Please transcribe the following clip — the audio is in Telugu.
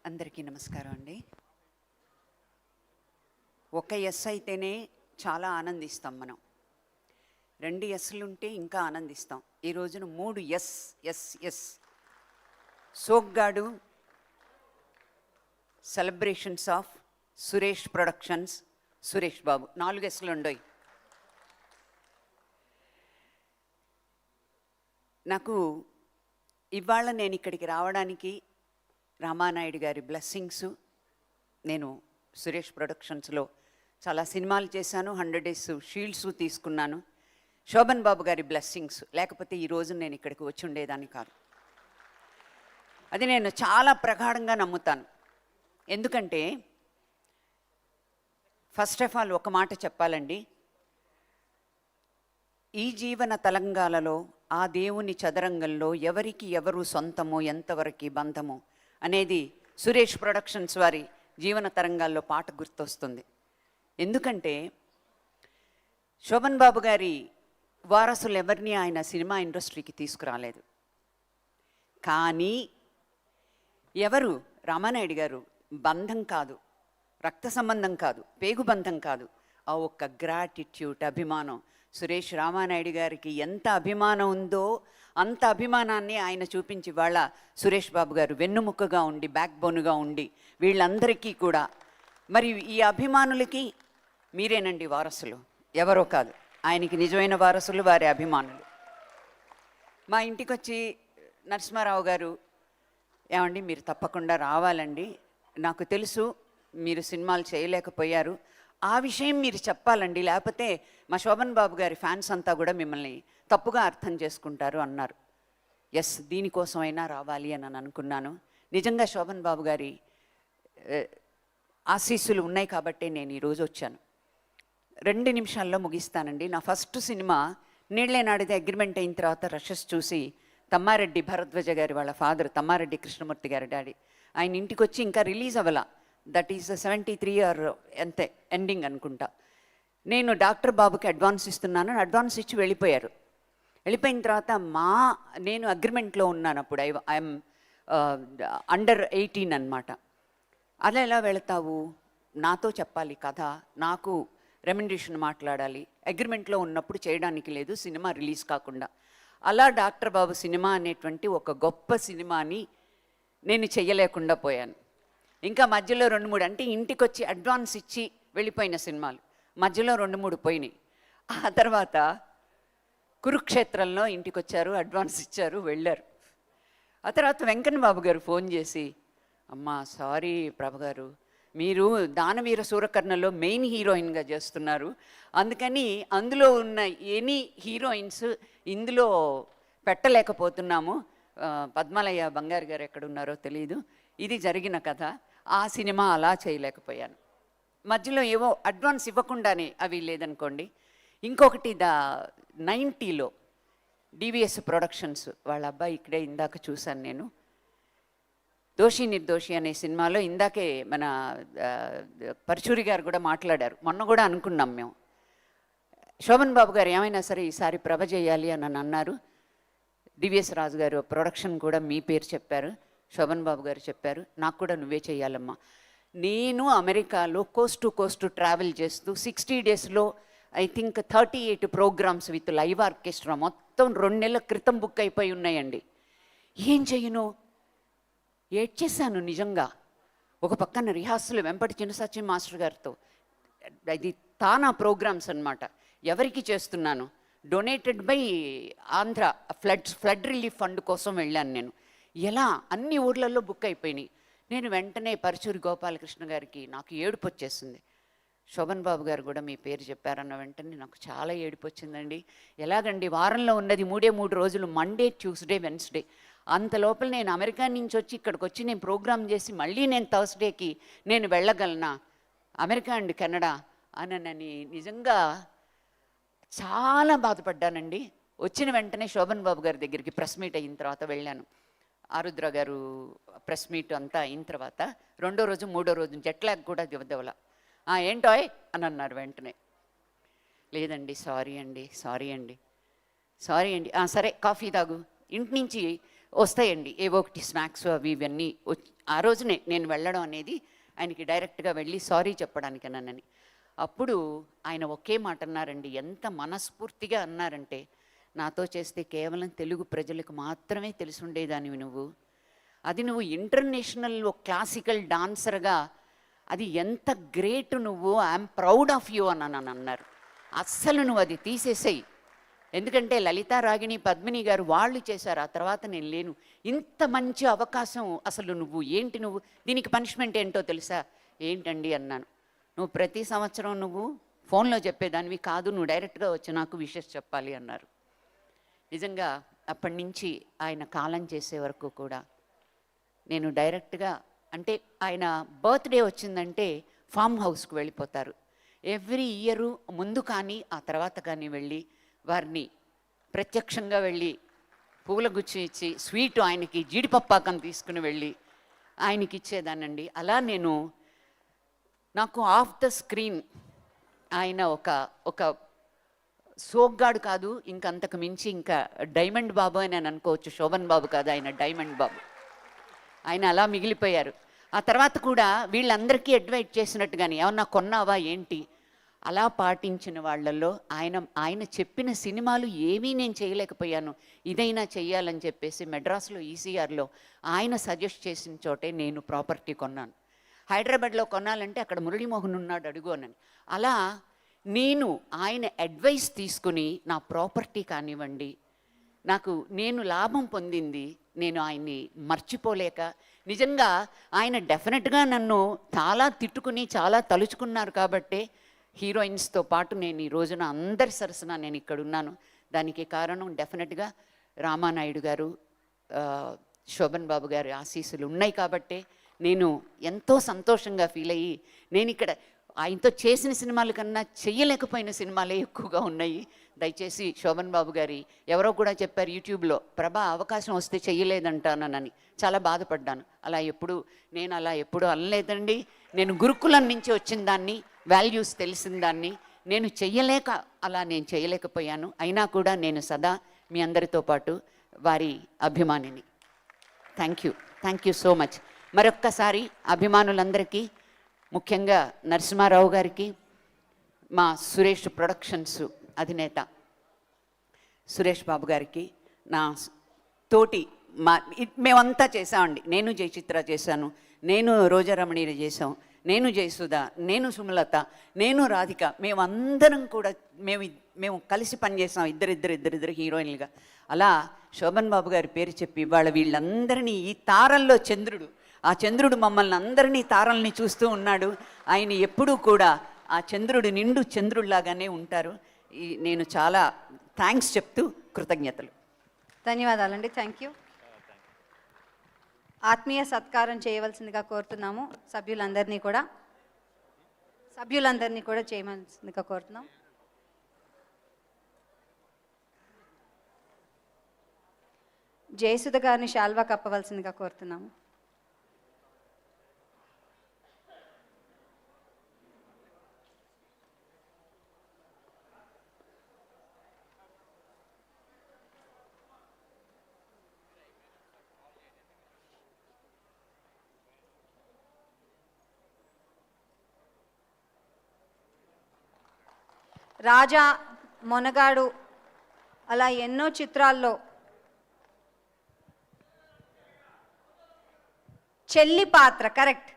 అందరికీ నమస్కారం అండి. ఒక ఎస్ అయితేనే చాలా ఆనందిస్తాం మనం. 2 ఎస్లుంటే ఇంకా ఆనందిస్తాం. ఈ రోజున 3 S S S Soggadu celebrations of Suresh productions Suresh Babu 4 ఎస్లు ఉండోయి. నాకు ఇవాళ నేను ఇక్కడికి రావడానికి రామానాయుడు గారి బ్లెస్సింగ్స్. నేను సురేష్ ప్రొడక్షన్స్లో చాలా సినిమాలు చేశాను, 100 డేస్ షీల్డ్స్ తీసుకున్నాను. శోభన్ బాబు గారి బ్లెస్సింగ్స్ లేకపోతే ఈరోజు నేను ఇక్కడికి వచ్చి ఉండేదాన్ని కాదు. అది నేను చాలా ప్రగాఢంగా నమ్ముతాను. ఎందుకంటే ఫస్ట్ ఆఫ్ ఆల్ ఒక మాట చెప్పాలండి. ఈ జీవన తలంగాలలో ఆ దేవుని చదరంగంలో ఎవరికి ఎవరు సొంతమో ఎంతవరకు బంధమో అనేది సురేష్ ప్రొడక్షన్స్ వారి జీవన తరంగాల్లో పాట గుర్తొస్తుంది. ఎందుకంటే శోభన్ బాబు గారి వారసులు ఎవరిని ఆయన సినిమా ఇండస్ట్రీకి తీసుకురాలేదు. కానీ ఎవరు రామానాయుడు గారు బంధం కాదు, రక్త సంబంధం కాదు, పేగు బంధం కాదు, ఆ ఒక్క గ్రాటిట్యూడ్ అభిమానం. సురేష్ రామానాయుడు గారికి ఎంత అభిమానం ఉందో అంత అభిమానాన్ని ఆయన చూపించి వాళ్ళ సురేష్ బాబు గారు వెన్నుముక్కగా ఉండి బ్యాక్ బోన్గా ఉండి వీళ్ళందరికీ కూడా మరి ఈ అభిమానులకి మీరేనండి వారసులు, ఎవరో కాదు. ఆయనకి నిజమైన వారసులు వారి అభిమానులు. మా ఇంటికి వచ్చి నరసింహారావు గారు, ఏమండి మీరు తప్పకుండా రావాలండి, నాకు తెలుసు మీరు సినిమాలు చేయలేకపోయారు, ఆ విషయం మీరు చెప్పాలండి, లేకపోతే మా శోభన్ బాబు గారి ఫ్యాన్స్ అంతా కూడా మిమ్మల్ని తప్పుగా అర్థం చేసుకుంటారు అన్నారు. ఎస్, దీనికోసమైనా రావాలి అని అనుకున్నాను. నిజంగా శోభన్ బాబు గారి ఆశీస్సులు ఉన్నాయి కాబట్టే నేను ఈరోజు వచ్చాను. 2 నిమిషాల్లో ముగిస్తానండి. నా ఫస్ట్ సినిమా నీళ్ళే నాడితే అగ్రిమెంట్ అయిన తర్వాత రషెస్ చూసి తమ్మారెడ్డి భరద్వాజ గారి వాళ్ళ ఫాదర్ తమ్మారెడ్డి కృష్ణమూర్తి గారి డాడీ ఆయన ఇంటికి వచ్చి ఇంకా రిలీజ్ అవ్వాల, దట్ ఈస్ 73 ఆర్ అంతే ఎండింగ్ అనుకుంటా. నేను డాక్టర్ బాబుకి అడ్వాన్స్ ఇస్తున్నాను, అడ్వాన్స్ ఇచ్చి వెళ్ళిపోయారు. వెళ్ళిపోయిన తర్వాత నేను అగ్రిమెంట్లో ఉన్నాను అప్పుడు. ఐఎమ్ అండర్ 18 అనమాట. అలా ఎలా వెళతావు, నాతో చెప్పాలి కథ, నాకు రెమ్యునరేషన్ మాట్లాడాలి, అగ్రిమెంట్లో ఉన్నప్పుడు చేయడానికి లేదు సినిమా రిలీజ్ కాకుండా. అలా డాక్టర్ బాబు సినిమా అనేటువంటి ఒక గొప్ప సినిమాని నేను చెయ్యలేకుండా పోయాను. ఇంకా మధ్యలో 2-3 అంటే ఇంటికి వచ్చి అడ్వాన్స్ ఇచ్చి వెళ్ళిపోయిన సినిమాలు మధ్యలో 2-3 పోయినాయి. ఆ తర్వాత కురుక్షేత్రంలో ఇంటికి వచ్చారు, అడ్వాన్స్ ఇచ్చారు, వెళ్ళారు. ఆ తర్వాత వెంకన్న బాబు గారు ఫోన్ చేసి, అమ్మా సారీ ప్రభ గారు, మీరు దానవీర సూరకర్ణలో మెయిన్ హీరోయిన్గా చేస్తున్నారు, అందుకని అందులో ఉన్న ఎనీ హీరోయిన్స్ ఇందులో పెట్టలేకపోతున్నాము, పద్మాలయ్య బంగారు గారు ఎక్కడున్నారో తెలియదు, ఇది జరిగిన కథ, ఆ సినిమా అలా చేయలేకపోయాను. మధ్యలో ఏవో అడ్వాన్స్ ఇవ్వకుండానే అవి లేదనుకోండి. ఇంకొకటి 90లో డివిఎస్ ప్రొడక్షన్స్ వాళ్ళ అబ్బాయి ఇక్కడే ఇందాక చూశాను నేను, దోషి నిర్దోషి అనే సినిమాలో ఇందాకే మన పరచూరి గారు కూడా మాట్లాడారు, మొన్న కూడా అనుకున్నాం మేము. శోభన్ బాబు గారు ఏమైనా సరే ఈసారి ప్రభ చేయాలి అని అన్నారు. డివిఎస్ రాజు గారు ప్రొడక్షన్ కూడా మీ పేరు చెప్పారు, శోభన్ బాబు గారు చెప్పారు, నాకు కూడా నువ్వే చేయాలమ్మా. నేను అమెరికాలో కోస్ట్ టు కోస్ట్ ట్రావెల్ చేస్తూ 60 డేస్లో I think 38 programs with live orchestra మొత్తం 2 నెలల క్రితం బుక్ అయిపోయి ఉన్నాయండి. ఏం చెయ్యను, ఏడ్చేశాను నిజంగా. ఒక పక్కన రిహార్సల్ వెంపటి చిన్న సచిన్ మాస్టర్ గారితో, ఇది తానా ప్రోగ్రామ్స్ అనమాట. ఎవరికి చేస్తున్నాను, donated by Andhra flood relief fund కోసం వెళ్ళాను నేను. ఎలా అన్ని ఊర్లలో బుక్ అయిపోయినాయి. నేను వెంటనే పరచూరి గోపాలకృష్ణ గారికి నాకు ఏడుపు వచ్చేసింది. శోభన్ బాబు గారు కూడా మీ పేరు చెప్పారన్న వెంటనే నాకు చాలా ఏడుపు వచ్చిందండి. ఎలాగండి, వారంలో ఉన్నది 3 రోజులు, మండే ట్యూస్డే వెన్స్డే. అంత లోపల నేను అమెరికా నుంచి వచ్చి ఇక్కడికి వచ్చి నేను ప్రోగ్రామ్ చేసి మళ్ళీ నేను థర్స్డేకి నేను వెళ్ళగలనా, అమెరికా అండ్ కెనడా అని నిజంగా చాలా బాధపడ్డానండి. వచ్చిన వెంటనే శోభన్ బాబు గారి దగ్గరికి ప్రెస్ మీట్ అయిన తర్వాత వెళ్ళాను. ఆరుద్ర గారు ప్రెస్ మీట్ అంతా అయిన తర్వాత 2వ రోజు 3వ రోజు జెట్లాగ్ కూడా దివదవల, ఏంటోయ్ అని అన్నారు వెంటనే. లేదండి సారీ అండి సరే కాఫీ తాగు, ఇంటి నుంచి వస్తాయండి ఏవో ఒకటి స్నాక్స్ అవి ఇవన్నీ ఆ రోజునే నేను వెళ్ళడం అనేది ఆయనకి డైరెక్ట్గా వెళ్ళి సారీ చెప్పడానికి అన్నానని. అప్పుడు ఆయన ఒకే మాట అన్నారండి, ఎంత మనస్ఫూర్తిగా అన్నారంటే, నాతో చేస్తే కేవలం తెలుగు ప్రజలకు మాత్రమే తెలిసి ఉండేదానివి నువ్వు, అది నువ్వు ఇంటర్నేషనల్ క్లాసికల్ డాన్సర్గా అది ఎంత గ్రేట్, నువ్వు ఐఎమ్ ప్రౌడ్ ఆఫ్ యూ అని అన్నారు. అస్సలు నువ్వు అది తీసేసేయి, ఎందుకంటే లలితా రాగిణి పద్మిని గారు వాళ్ళు చేశారు, ఆ తర్వాత నేను లేను. ఇంత మంచి అవకాశం అసలు నువ్వు ఏంటి, నువ్వు దీనికి పనిష్మెంట్ ఏంటో తెలుసా? ఏంటండి అన్నాను. నువ్వు ప్రతి సంవత్సరం నువ్వు ఫోన్లో చెప్పేదానివి కాదు, నువ్వు డైరెక్ట్గా వచ్చి నాకు విషెస్ చెప్పాలి అన్నారు. నిజంగా అప్పటి నుంచి ఆయన కాలం చేసే వరకు కూడా నేను డైరెక్ట్గా, అంటే ఆయన బర్త్డే వచ్చిందంటే ఫామ్ హౌస్కి వెళ్ళిపోతారు. ఎవ్రీ ఇయరు ముందు కానీ ఆ తర్వాత కానీ వెళ్ళి వారిని ప్రత్యక్షంగా వెళ్ళి పూల గుచ్చి ఇచ్చి స్వీటు ఆయనకి జీడిపప్పాకం తీసుకుని వెళ్ళి ఆయనకి ఇచ్చేదానండి. అలా నాకు ఆఫ్ ద స్క్రీన్ ఆయన ఒక సోగ్గాడు కాదు, ఇంకంతకు మించి ఇంకా డైమండ్ బాబు అని నేను అనుకోవచ్చు. శోభన్ బాబు కాదు, ఆయన డైమండ్ బాబు. ఆయన అలా మిగిలిపోయారు. ఆ తర్వాత కూడా వీళ్ళందరికీ అడ్వైట్ చేసినట్టుగాని ఏమన్నా కొన్నావా ఏంటి, అలా పాటించిన వాళ్ళల్లో ఆయన చెప్పిన సినిమాలు ఏమీ నేను చేయలేకపోయాను. ఇదైనా చెయ్యాలని చెప్పేసి మెడ్రాస్లో ఈసీఆర్లో ఆయన సజెస్ట్ చేసిన చోటే నేను ప్రాపర్టీ కొన్నాను. హైదరాబాద్లో కొనాలంటే అక్కడ మురళీమోహన్ ఉన్నాడు అడుగు అని. అలా నేను ఆయన అడ్వైస్ తీసుకుని నా ప్రాపర్టీ కానివ్వండి, నేను లాభం పొందింది, నేను ఆయన్ని మర్చిపోలేక, నిజంగా ఆయన డెఫినెట్గా నన్ను చాలా తిట్టుకుని చాలా తలుచుకున్నారు కాబట్టే హీరోయిన్స్తో పాటు నేను ఈ రోజున అందరి సరసన నేను ఇక్కడ ఉన్నాను. దానికి కారణం డెఫినెట్గా రామానాయుడు గారు, శోభన్ బాబు గారి ఆశీస్సులు ఉన్నాయి కాబట్టే నేను ఎంతో సంతోషంగా ఫీల్ అయ్యి, నేను ఇక్కడ ఆయనతో చేసిన సినిమాల కన్నా చెయ్యలేకపోయిన సినిమాలే ఎక్కువగా ఉన్నాయి. దయచేసి శోభన్ బాబు గారి ఎవరో కూడా చెప్పారు యూట్యూబ్లో, ప్రభా అవకాశం వస్తే చెయ్యలేదంటానని. చాలా బాధపడ్డాను. నేను అలా ఎప్పుడూ అనలేదండి. నేను గురుకులం నుంచి వచ్చిన దాన్ని, వాల్యూస్ తెలిసిన దాన్ని, నేను నేను చేయలేకపోయాను. అయినా కూడా నేను సదా మీ అందరితో పాటు వారి అభిమానిని. Thank you so much. మరొక్కసారి అభిమానులందరికీ, ముఖ్యంగా నరసింహారావు గారికి, మా సురేష్ ప్రొడక్షన్స్ అధినేత సురేష్ బాబు గారికి, నా తోటి మేమంతా చేసామండి. నేను జయచిత్ర చేశాను, నేను రోజారమణీని చేశాం, నేను జయసుధ, నేను సుమలత, నేను రాధిక, మేమందరం కూడా మేము కలిసి పనిచేసాం, ఇద్దరు హీరోయిన్లుగా. అలా శోభన్ బాబు గారి పేరు చెప్పి ఇవాళ వీళ్ళందరినీ, ఈ తారల్లో చంద్రుడు, ఆ చంద్రుడు మమ్మల్ని అందరినీ తారల్ని చూస్తూ ఉన్నాడు. ఆయన ఎప్పుడూ కూడా ఆ చంద్రుడు నిండు చంద్రుడిలాగానే ఉంటారు. నేను చాలా థ్యాంక్స్ చెప్తూ కృతజ్ఞతలు. ధన్యవాదాలండి. Thank you. ఆత్మీయ సత్కారం చేయవలసిందిగా కోరుతున్నాము. సభ్యులందరినీ కూడా చేయవలసిందిగా కోరుతున్నాం. జయసుధ గారిని శాల్వా కప్పవలసిందిగా కోరుతున్నాము. రాజా, మొనగాడు, అలా ఎన్నో చిత్రాల్లో చెల్లి పాత్ర, కరెక్ట్,